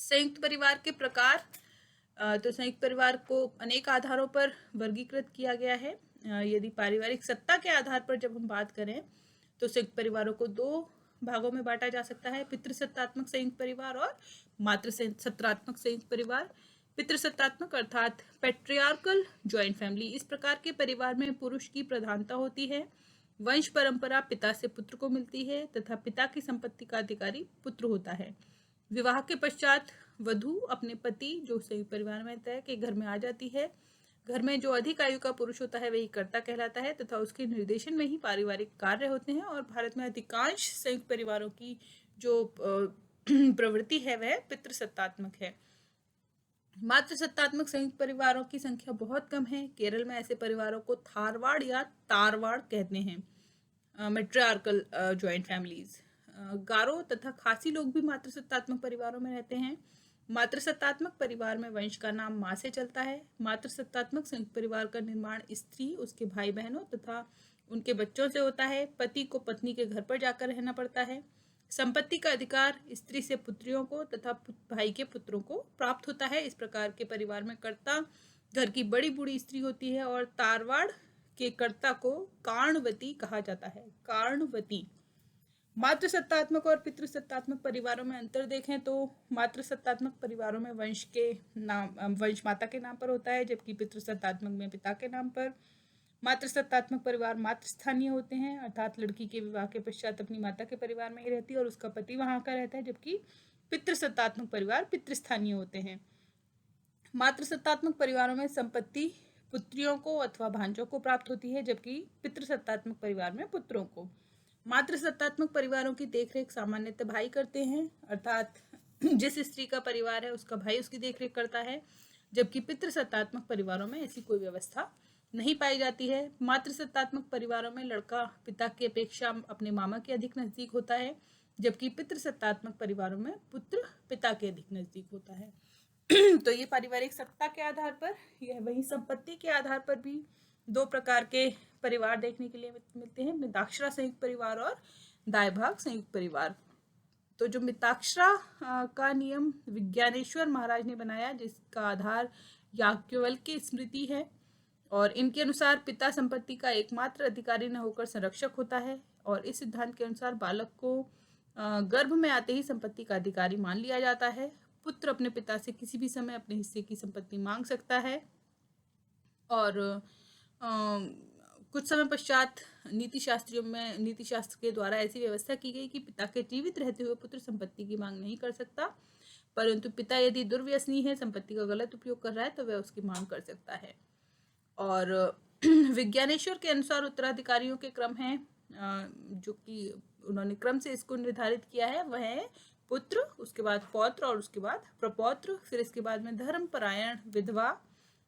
संयुक्त परिवार के प्रकार। तो संयुक्त परिवार को अनेक आधारों पर वर्गीकृत किया गया है। यदि पारिवारिक सत्ता के आधार पर जब हम बात करें तो संयुक्त परिवारों को दो भागों में बांटा जा सकता है, पितृसत्तात्मक संयुक्त परिवार और मातृसत्तात्मक संयुक्त परिवार। पितृसत्तात्मक अर्थात पेट्रियार्कल जॉइंट फैमिली, इस प्रकार के परिवार में पुरुष की प्रधानता होती है। वंश परंपरा पिता से पुत्र को मिलती है तथा पिता की संपत्ति का अधिकारी पुत्र होता है। विवाह के पश्चात वधू अपने पति जो संयुक्त परिवार में रहता है के घर में आ जाती है। घर में जो अधिक आयु का पुरुष होता है वही कर्ता कहलाता है तथा उसके निर्देशन में ही पारिवारिक कार्य होते हैं। और भारत में अधिकांश संयुक्त परिवारों की जो प्रवृत्ति है वह पितृसत्तात्मक है। मातृसत्तात्मक संयुक्त परिवारों की संख्या बहुत कम है। केरल में ऐसे परिवारों को थारवाड़ या तारवाड़ कहते हैं, मेट्रियार्कल जॉइंट फैमिलीज। गारो तथा खासी लोग भी मातृसत्तात्मक परिवारों में रहते हैं। मातृसत्तात्मक परिवार में वंश का नाम माँ से चलता है। मातृसत्तात्मक संयुक्त परिवार का निर्माण स्त्री, उसके भाई बहनों तथा उनके बच्चों से होता है। पति को पत्नी के घर पर जाकर रहना पड़ता है। संपत्ति का अधिकार स्त्री से पुत्रियों को तथा भाई के पुत्रों को प्राप्त होता है। इस प्रकार के परिवार में कर्ता घर की बड़ी बूढ़ी स्त्री होती है और तारवाड़ के कर्ता को कर्णवती कहा जाता है। कर्णवती। मातृसत्तात्मक और पितृसत्तात्मक परिवारों में अंतर देखें तो मातृसत्तात्मक परिवारों में वंश माता के नाम पर होता है, जबकि पितृसत्तात्मक में पिता के नाम पर। मातृसत्तात्मक परिवार मातृस्थानीय होते हैं, अर्थात लड़की के विवाह के पश्चात अपनी माता के परिवार में ही रहती है और उसका पति वहां का रहता है, जबकि पितृसत्तात्मक परिवार पितृस्थानीय होते हैं। मातृसत्तात्मक परिवारों में संपत्ति पुत्रियों को अथवा भांजों को प्राप्त होती है, जबकि पितृसत्तात्मक परिवार में पुत्रों को। मातृसत्तात्मक परिवारों की देखरेख सामान्यतः भाई करते हैं, अर्थात जिस स्त्री का परिवार है उसका भाई उसकी देखरेख करता है, जबकि पितृसत्तात्मक परिवारों में ऐसी कोई व्यवस्था नहीं पाई जाती है। मातृसत्तात्मक परिवारों में लड़का पिता की अपेक्षा अपने मामा के अधिक नजदीक होता है, जबकि पितृसत्तात्मक परिवारों में पुत्र पिता के अधिक नजदीक होता है। तो ये पारिवारिक सत्ता के आधार पर, यह वही संपत्ति के आधार पर भी दो प्रकार के परिवार देखने के लिए मिलते हैं, मिताक्षरा संयुक्त परिवार और दायभाग संयुक्त परिवार। तो जो मिताक्षरा का नियम विज्ञानेश्वर महाराज ने बनाया, जिसका आधार याज्ञवल्क्य की स्मृति है, और इनके अनुसार पिता संपत्ति का एकमात्र अधिकारी न होकर संरक्षक होता है। और इस सिद्धांत के अनुसार बालक को गर्भ में आते ही संपत्ति का अधिकारी मान लिया जाता है। पुत्र अपने पिता से किसी भी समय अपने हिस्से की संपत्ति मांग सकता है। और कुछ समय पश्चात नीति शास्त्र के द्वारा ऐसी व्यवस्था की गई कि पिता के जीवित रहते हुए पुत्र संपत्ति की मांग नहीं कर सकता, परंतु पिता यदि दुर्व्यसनी है, संपत्ति का गलत उपयोग कर रहा है, तो वह उसकी मांग कर सकता है। और विज्ञानेश्वर के अनुसार उत्तराधिकारियों के क्रम हैं, जो कि उन्होंने क्रम से इसको निर्धारित किया है, वह है पुत्र, उसके बाद पौत्र और उसके बाद प्रपौत्र, फिर इसके बाद में धर्मपरायण विधवा,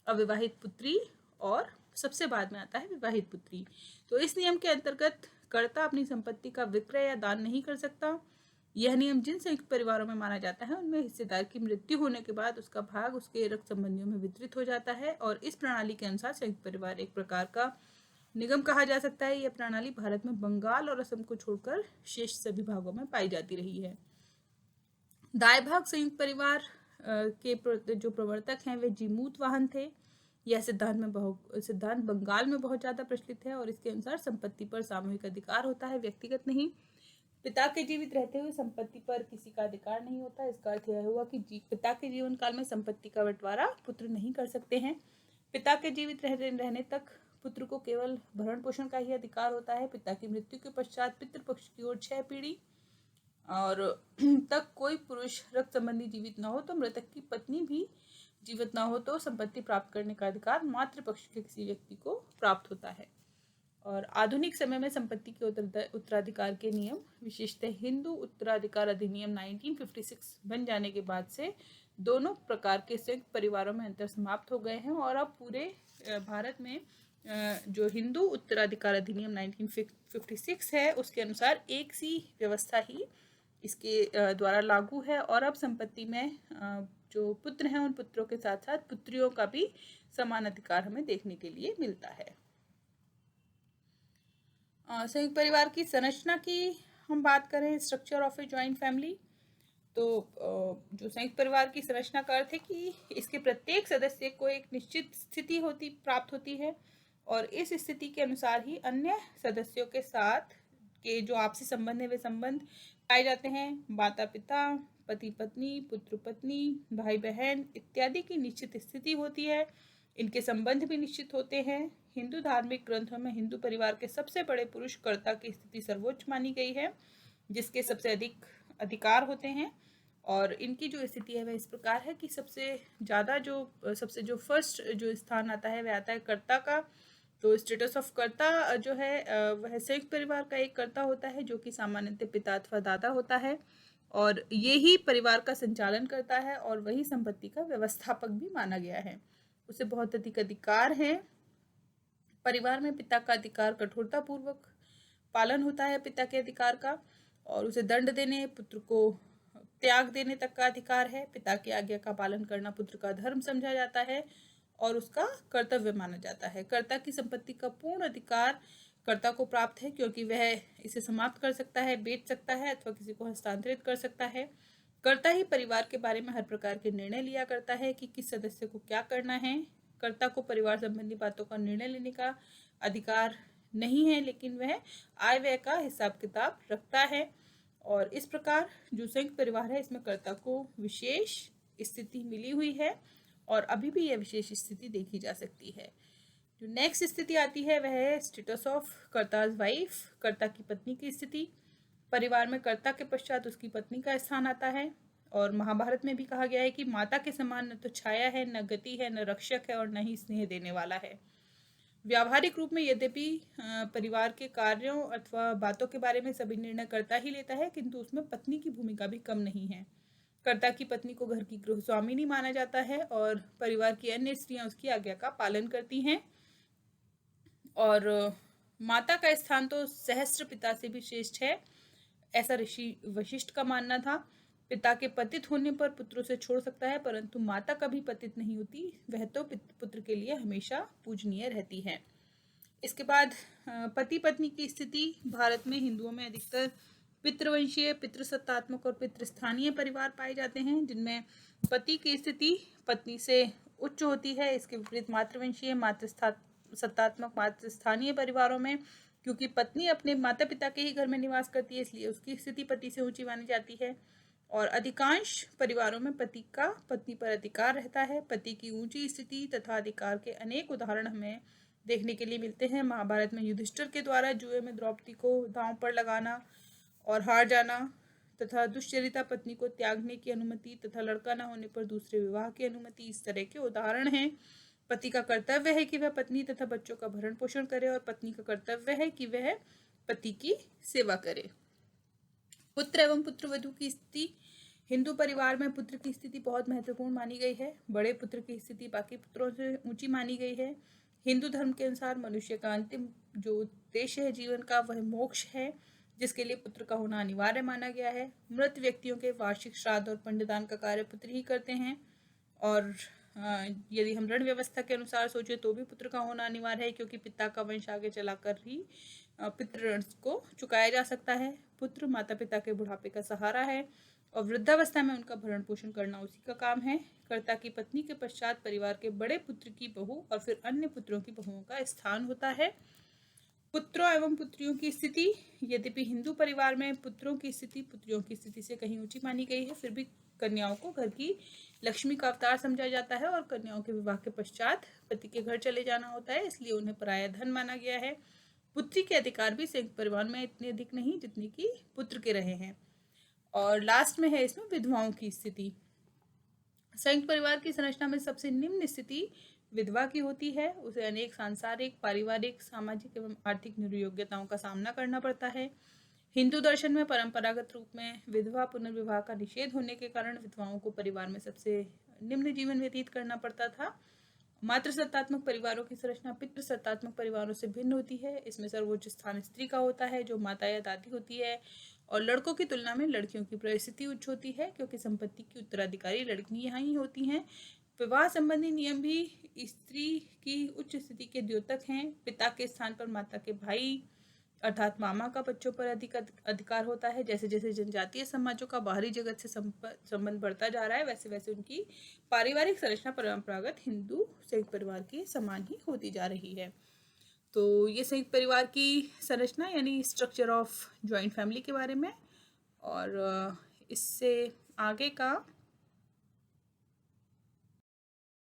अविवाहित पुत्री और सबसे बाद में आता है विवाहित पुत्री। तो इस नियम के अंतर्गत कर्ता अपनी संपत्ति का विक्रय या दान नहीं कर सकता। यह नियम जिन संयुक्त परिवारों में माना जाता है उनमें हिस्सेदार की मृत्यु होने के बाद उसका भाग उसके रक्त संबंधियों में वितरित हो जाता है। और इस प्रणाली के अनुसार संयुक्त परिवार एक प्रकार का निगम कहा जा सकता है। यह प्रणाली भारत में बंगाल और असम को छोड़कर शेष सभी भागों में पाई जाती रही है। दायभाग संयुक्त परिवार के जो प्रवर्तक हैं वे जीमूत वाहन थे। यह सिद्धांत बंगाल में बहुत ज्यादा प्रचलित है और इसके अनुसार संपत्ति पर सामूहिक अधिकार होता है, व्यक्तिगत नहीं। पिता के जीवित रहते हुए संपत्ति पर किसी का अधिकार नहीं होता। इसका अर्थ यह हुआ कि पिता के जीवन काल में संपत्ति का बंटवारा पुत्र नहीं कर सकते हैं। पिता के जीवित रहने तक पुत्र को केवल भरण पोषण का ही अधिकार होता है। पिता की मृत्यु के पश्चात पितृपक्ष की ओर 6 पीढ़ी और तक कोई पुरुष रक्त संबंधी जीवित न हो तो मृतक की पत्नी भी जीवित न हो तो संपत्ति प्राप्त करने का अधिकार मातृपक्ष के किसी व्यक्ति को प्राप्त होता है। और आधुनिक समय में संपत्ति के उत्तराधिकार के नियम, विशेषतः हिंदू उत्तराधिकार अधिनियम 1956 बन जाने के बाद से दोनों प्रकार के संयुक्त परिवारों में अंतर समाप्त हो गए हैं। और अब पूरे भारत में जो हिंदू उत्तराधिकार अधिनियम 1956 है उसके अनुसार एक सी व्यवस्था ही इसके द्वारा लागू है। और अब संपत्ति में जो पुत्र हैं उन पुत्रों के साथ साथ पुत्रियों का भी समान अधिकार हमें देखने के लिए मिलता है। संयुक्त परिवार की संरचना की हम बात करें, structure of a joint family, तो जो संयुक्त परिवार की संरचना का अर्थ है कि इसके प्रत्येक सदस्य को एक निश्चित स्थिति प्राप्त होती है और इस स्थिति के अनुसार ही अन्य सदस्यों के साथ के जो आपसी संबंध है वे संबंध पाए जाते हैं। माता पिता, पति पत्नी, पुत्र पत्नी, भाई बहन इत्यादि की निश्चित स्थिति होती है। इनके संबंध भी निश्चित होते हैं। हिंदू धार्मिक ग्रंथों में हिंदू परिवार के सबसे बड़े पुरुष कर्ता की स्थिति सर्वोच्च मानी गई है, जिसके सबसे अधिक अधिकार होते हैं। और इनकी जो स्थिति है वह इस प्रकार है कि सबसे जो फर्स्ट जो स्थान आता है वह आता है कर्ता का। तो स्टेटस ऑफ कर्ता जो है वह संयुक्त परिवार का एक कर्ता होता है, जो कि सामान्यतः पिता अथवा दादा होता है और ये ही परिवार का संचालन करता है और वही संपत्ति का व्यवस्थापक भी माना गया है। उसे बहुत अधिक अधिकार है। परिवार में पिता का अधिकार कठोरता पूर्वक पालन होता है पिता के अधिकार का, और उसे दंड देने, पुत्र को त्याग देने तक का अधिकार है। पिता की आज्ञा का पालन करना पुत्र का धर्म समझा जाता है और उसका कर्तव्य माना जाता है। कर्ता की संपत्ति का पूर्ण अधिकार कर्ता को प्राप्त है, क्योंकि वह इसे समाप्त कर सकता है, बेच सकता है अथवा किसी को हस्तांतरित कर सकता है। कर्ता ही परिवार के बारे में हर प्रकार के निर्णय लिया करता है कि किस सदस्य को क्या करना है। कर्ता को परिवार संबंधी बातों का निर्णय लेने का अधिकार नहीं है, लेकिन वह आय व्यय का हिसाब किताब रखता है। और इस प्रकार जो संयुक्त परिवार है इसमें कर्ता को विशेष स्थिति मिली हुई है और अभी भी यह विशेष स्थिति देखी जा सकती है। जो नेक्स्ट स्थिति आती है वह है स्टेटस ऑफ कर्ताज वाइफ, कर्ता की पत्नी की स्थिति। परिवार में कर्ता के पश्चात उसकी पत्नी का स्थान आता है और महाभारत में भी कहा गया है कि माता के समान न तो छाया है, न गति है, न रक्षक है और न ही स्नेह देने वाला है। व्यावहारिक रूप में यद्यपि परिवार के कार्यों अथवा बातों के बारे में सभी निर्णय कर्ता ही लेता है, किंतु उसमें पत्नी की भूमिका भी कम नहीं है। कर्ता की पत्नी को घर की गृहस्वामिनी माना जाता है और परिवार की अन्य स्त्रियां उसकी आज्ञा का पालन करती हैं। और माता का स्थान तो सहस्त्र पिता से भी श्रेष्ठ है, ऐसा ऋषि वशिष्ठ का मानना था। पिता के पतित होने पर पुत्र उसे छोड़ सकता है, परंतु माता कभी पतित नहीं होती, वह तो पुत्र के लिए हमेशा पूजनीय रहती है। इसके बाद पति पत्नी की स्थिति। भारत में हिंदुओं में अधिकतर पितृवंशीय, पितृसत्तात्मक और पितृस्थानीय परिवार पाए जाते हैं, जिनमें पति की स्थिति पत्नी से उच्च होती है। इसके विपरीत मातृवंशीय, मातृसत्तात्मक, मातृस्थानीय परिवारों में क्योंकि पत्नी अपने माता पिता के ही घर में निवास करती है, इसलिए उसकी स्थिति पति से ऊंची मानी जाती है। और अधिकांश परिवारों में पति का पत्नी पर अधिकार रहता है। पति की ऊंची स्थिति तथा अधिकार के अनेक उदाहरण हमें देखने के लिए मिलते हैं। महाभारत में युधिष्ठिर के द्वारा जुए में द्रौपदी को दांव पर लगाना और हार जाना, तथा दुष्चरिता पत्नी को त्यागने की अनुमति तथा लड़का न होने पर दूसरे विवाह की अनुमति, इस तरह के उदाहरण हैं। पति का कर्तव्य है कि वह पत्नी तथा बच्चों का भरण पोषण करे और पत्नी का कर्तव्य है कि वह पति की सेवा करे। पुत्र एवं पुत्रवधू की स्थिति। हिंदू परिवार में पुत्र की स्थिति बहुत महत्वपूर्ण मानी गई है। बड़े पुत्र की स्थिति बाकी पुत्रों से ऊंची मानी गई है। हिंदू धर्म के अनुसार मनुष्य का अंतिम जो उद्देश्य है जीवन का वह मोक्ष है, जिसके लिए पुत्र का होना अनिवार्य माना गया है। मृत व्यक्तियों के वार्षिक श्राद्ध और पिंडदान का कार्य पुत्र ही करते हैं। और यदि हम ऋण व्यवस्था के अनुसार सोचे तो भी पुत्र का होना अनिवार्य है, क्योंकि पिता का वंश आगे चलाकर ही पितृ ऋण को चुकाया जा सकता है। पुत्र माता पिता के बुढ़ापे का सहारा है और वृद्धावस्था में उनका भरण पोषण करना उसी का काम है। कर्ता की पत्नी के पश्चात परिवार के बड़े पुत्र की बहू और फिर अन्य पुत्रों की बहुओं का स्थान होता है। पुत्रों एवं पुत्रियों की स्थिति। यद्यपि हिंदू परिवार में पुत्रों की स्थिति पुत्रियों की स्थिति से कहीं ऊंची मानी गई है, फिर भी कन्याओं को घर की लक्ष्मी का अवतार समझा जाता है और कन्याओं के विवाह के पश्चात पति के घर चले जाना होता है, इसलिए उन्हें पराया धन माना गया है। पुत्री के अधिकार भी संयुक्त परिवार में इतने अधिक नहीं जितने कि पुत्र के रहे हैं। और लास्ट में है इसमें विधवाओं की स्थिति। संयुक्त परिवार की संरचना में सबसे निम्न स्थिति विधवा की होती है। उसे अनेक सांसारिक, पारिवारिक, सामाजिक एवं आर्थिक निर्योग्यताओं का सामना करना पड़ता है। हिंदू दर्शन में परंपरागत रूप में विधवा पुनर्विवाह का निषेध होने के कारण विधवाओं को परिवार में सबसे निम्न जीवन व्यतीत करना पड़ता था। मातृसत्तात्मक परिवारों की संरचना पितृसत्तात्मक परिवारों से भिन्न होती है। इसमें सर्वोच्च स्थान स्त्री का होता है, जो माता या दादी होती है, और लड़कों की तुलना में लड़कियों की परिस्थिति उच्च होती है, क्योंकि संपत्ति की उत्तराधिकारी लड़की यहाँ ही होती हैं। विवाह संबंधी नियम भी स्त्री की उच्च स्थिति के द्योतक हैं। पिता के स्थान पर माता के भाई अर्थात मामा का बच्चों पर अधिक अधिकार होता है। जैसे जैसे जनजातीय समाजों का बाहरी जगत से संबंध बढ़ता जा रहा है, वैसे वैसे उनकी पारिवारिक संरचना परंपरागत हिंदू संयुक्त परिवार के समान ही होती जा रही है। तो ये संयुक्त परिवार की संरचना यानी स्ट्रक्चर ऑफ जॉइंट फैमिली के बारे में। और इससे आगे का